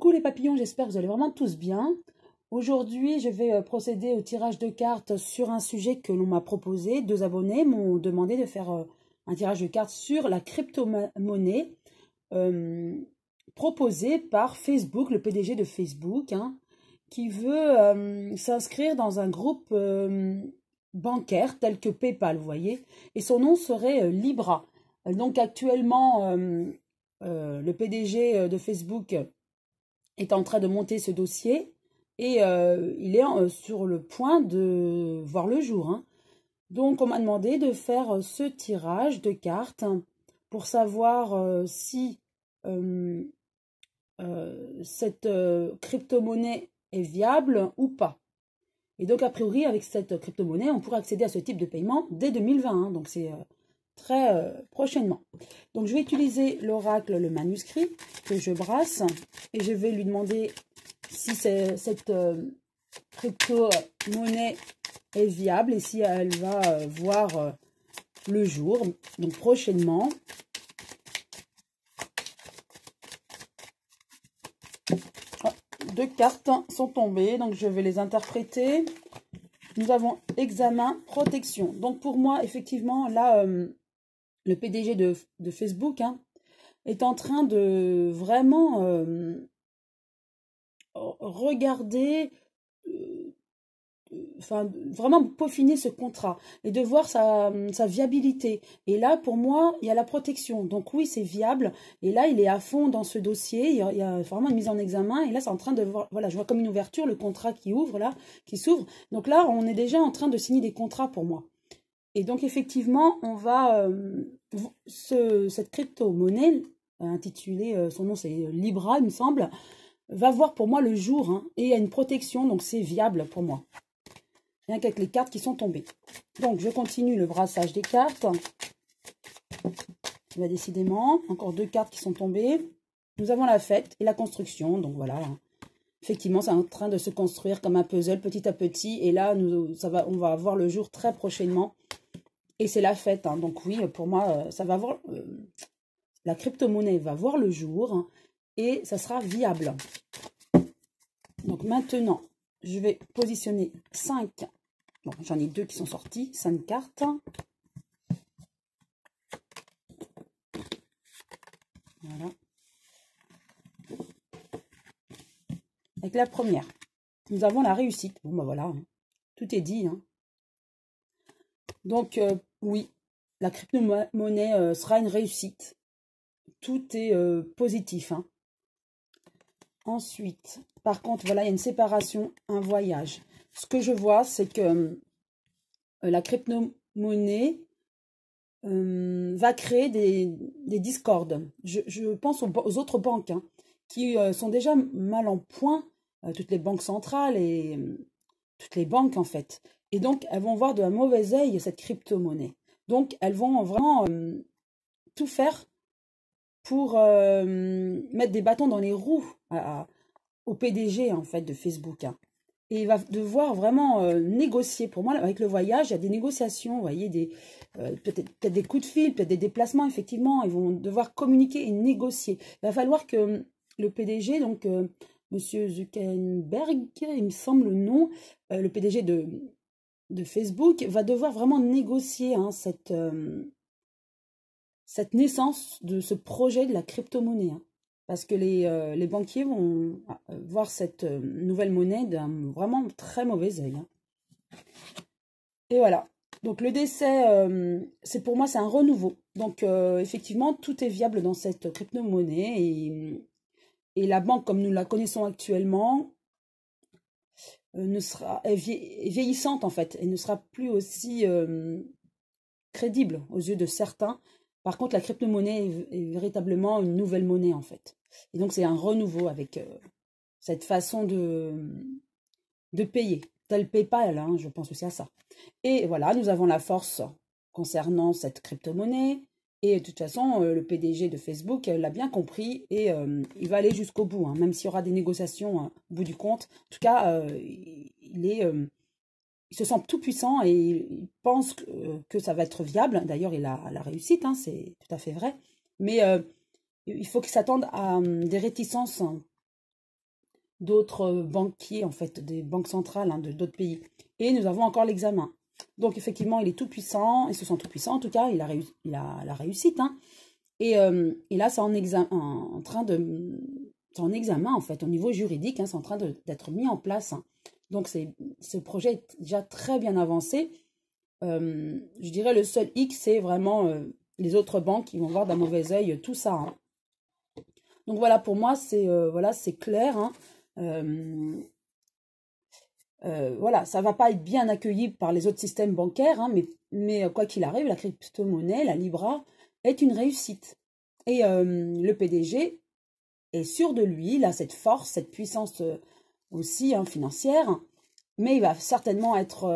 Coucou les papillons, j'espère que vous allez vraiment tous bien. Aujourd'hui, je vais procéder au tirage de cartes sur un sujet que l'on m'a proposé. Deux abonnés m'ont demandé de faire un tirage de cartes sur la crypto-monnaie euh, proposée par Facebook, le PDG de Facebook, hein, qui veut s'inscrire dans un groupe bancaire tel que PayPal, vous voyez. Et son nom serait Libra. Donc actuellement, le PDG de Facebook est en train de monter ce dossier et il est sur le point de voir le jour, hein. Donc, on m'a demandé de faire ce tirage de cartes pour savoir si euh, cette crypto-monnaie est viable ou pas. Et donc, a priori, avec cette crypto-monnaie, on pourra accéder à ce type de paiement dès 2020. Donc, c'est très prochainement. Donc, je vais utiliser l'oracle, le manuscrit, que je brasse. Et je vais lui demander si cette crypto-monnaie est viable et si elle va voir le jour. Donc, prochainement. Oh, deux cartes sont tombées, donc je vais les interpréter. Nous avons examen, protection. Donc, pour moi, effectivement, là, le PDG de Facebook, hein, est en train de vraiment regarder, enfin vraiment peaufiner ce contrat et de voir sa viabilité. Et là, pour moi, il y a la protection. Donc oui, c'est viable. Et là, il est à fond dans ce dossier. Il y a vraiment une mise en examen. Et là, c'est en train de voir, voilà, je vois comme une ouverture, le contrat qui ouvre là, qui s'ouvre. Donc là, on est déjà en train de signer des contrats pour moi. Et donc, effectivement, on va, cette crypto-monnaie, intitulée, son nom c'est Libra, il me semble, va voir pour moi le jour, hein, et il y a une protection, donc c'est viable pour moi. Rien qu'avec les cartes qui sont tombées. Donc, je continue le brassage des cartes. Il va décidément, encore deux cartes qui sont tombées. Nous avons la fête et la construction, donc voilà. Effectivement, c'est en train de se construire comme un puzzle petit à petit, et là, on va avoir le jour très prochainement. Et c'est la fête, hein. Donc oui, pour moi, ça va avoir, la crypto-monnaie va voir le jour, hein, et ça sera viable. Donc maintenant, je vais positionner 5. Bon, j'en ai 2 qui sont sortis, 5 cartes. Voilà. Avec la première, nous avons la réussite. Bon, ben voilà, hein. Tout est dit, hein. Donc, oui, la crypto-monnaie sera une réussite. Tout est positif, hein. Ensuite, par contre, voilà, il y a une séparation, un voyage. Ce que je vois, c'est que la crypto-monnaie va créer des discordes. Je pense aux autres banques, hein, qui sont déjà mal en point, toutes les banques centrales et toutes les banques, en fait. Et donc, elles vont voir de un mauvais œil cette crypto-monnaie. Donc, elles vont vraiment tout faire pour mettre des bâtons dans les roues au PDG, en fait, de Facebook, hein. Et il va devoir vraiment négocier. Pour moi, avec le voyage, il y a des négociations, vous voyez, peut-être des coups de fil, peut-être des déplacements, effectivement. Ils vont devoir communiquer et négocier. Il va falloir que le PDG, donc Monsieur Zuckerberg, il me semble le nom, le PDG de Facebook, va devoir vraiment négocier, hein, cette naissance de ce projet de la crypto-monnaie, hein. Parce que les banquiers vont voir cette nouvelle monnaie d'un vraiment très mauvais œil, hein. Et voilà. Donc le décès, c'est pour moi, c'est un renouveau. Donc effectivement, tout est viable dans cette crypto-monnaie. Et la banque, comme nous la connaissons actuellement, est vieillissante en fait. Et ne sera plus aussi crédible aux yeux de certains. Par contre, la crypto-monnaie est véritablement une nouvelle monnaie, en fait. Et donc, c'est un renouveau avec cette façon de payer. Tel PayPal, hein, je pense aussi à ça. Et voilà, nous avons la force concernant cette crypto-monnaie. Et de toute façon, le PDG de Facebook l'a bien compris et il va aller jusqu'au bout, hein, même s'il y aura des négociations au bout du compte. En tout cas, il se sent tout puissant et il pense que ça va être viable. D'ailleurs, il a la réussite, hein, c'est tout à fait vrai. Mais il faut qu'il s'attende à des réticences, hein, d'autres banquiers, en fait, des banques centrales hein, de d'autres pays. Et nous avons encore l'examen. Donc, effectivement, il est tout puissant, il se sent tout puissant, en tout cas, il a la réussite. Hein. Et là, c'est en train de... C'est en examen, en fait, au niveau juridique, hein, c'est en train d'être mis en place. Hein. Donc, ce projet est déjà très bien avancé. Je dirais le seul hic, c'est vraiment les autres banques qui vont voir d'un mauvais œil tout ça. Hein. Donc voilà, pour moi, c'est clair. Hein. Voilà, ça ne va pas être bien accueilli par les autres systèmes bancaires, hein, mais quoi qu'il arrive, la crypto-monnaie, la Libra, est une réussite. Et le PDG est sûr de lui, il a cette force, cette puissance aussi hein, financière, mais il va certainement être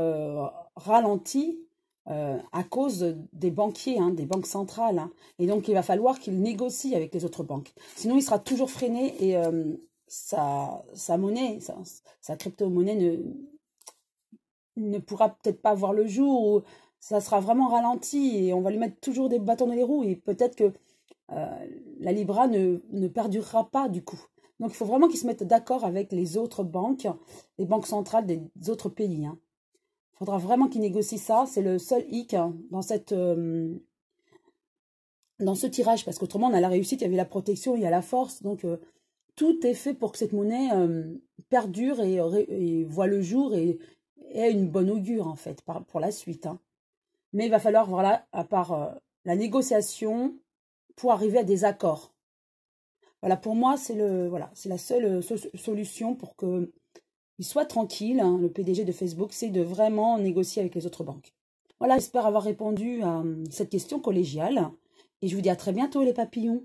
ralenti à cause des banquiers, hein, des banques centrales. Hein. Et donc, il va falloir qu'il négocie avec les autres banques. Sinon, il sera toujours freiné et sa monnaie, sa crypto-monnaie ne pourra peut-être pas voir le jour ou ça sera vraiment ralenti et on va lui mettre toujours des bâtons dans les roues et peut-être que la Libra ne perdurera pas du coup. Donc, il faut vraiment qu'ils se mettent d'accord avec les autres banques, les banques centrales des autres pays. Hein. Il faudra vraiment qu'ils négocient ça. C'est le seul hic hein, dans ce tirage. Parce qu'autrement, on a la réussite, il y avait la protection, il y a la force. Donc, tout est fait pour que cette monnaie perdure et voit le jour et ait une bonne augure, en fait, pour la suite. Hein. Mais il va falloir, voilà, à part la négociation, pour arriver à des accords. Voilà, pour moi, c'est la seule solution pour que il soit tranquille, hein, le PDG de Facebook, c'est de vraiment négocier avec les autres banques. Voilà, j'espère avoir répondu à cette question collégiale. Et je vous dis à très bientôt les papillons.